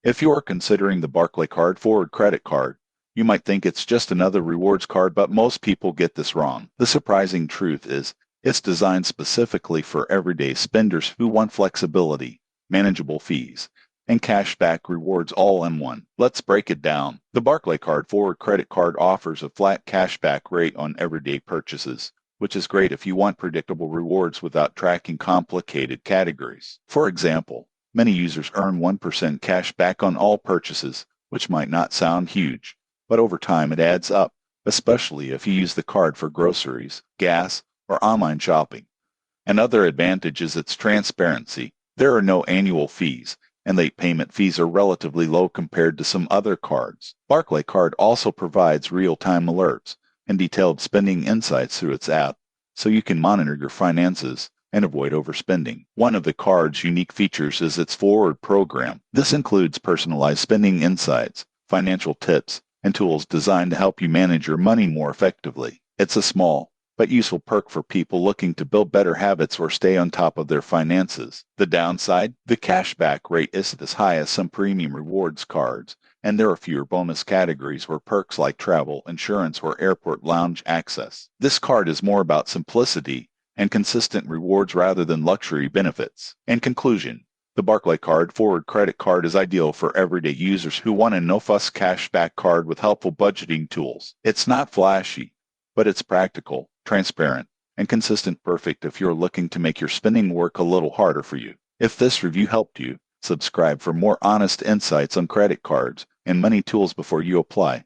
If you're considering the Barclaycard Forward Credit Card, you might think it's just another rewards card, but most people get this wrong. The surprising truth is it's designed specifically for everyday spenders who want flexibility, manageable fees, and cashback rewards all in one. Let's break it down. The Barclaycard Forward Credit Card offers a flat cashback rate on everyday purchases, which is great if you want predictable rewards without tracking complicated categories. For example, many users earn 1% cash back on all purchases, which might not sound huge, but over time it adds up, especially if you use the card for groceries, gas, or online shopping. Another advantage is its transparency. There are no annual fees, and late payment fees are relatively low compared to some other cards. Barclaycard also provides real-time alerts and detailed spending insights through its app, so you can monitor your finances and avoid overspending. One of the card's unique features is its Forward program. This includes personalized spending insights, financial tips, and tools designed to help you manage your money more effectively. It's a small but useful perk for people looking to build better habits or stay on top of their finances. The downside? The cashback rate isn't as high as some premium rewards cards, and there are fewer bonus categories or perks like travel, insurance, or airport lounge access. This card is more about simplicity and consistent rewards rather than luxury benefits. In conclusion, the Barclaycard Forward Credit Card is ideal for everyday users who want a no-fuss cashback card with helpful budgeting tools. It's not flashy, but it's practical, transparent, and consistent, perfect if you're looking to make your spending work a little harder for you. If this review helped you, subscribe for more honest insights on credit cards and money tools before you apply.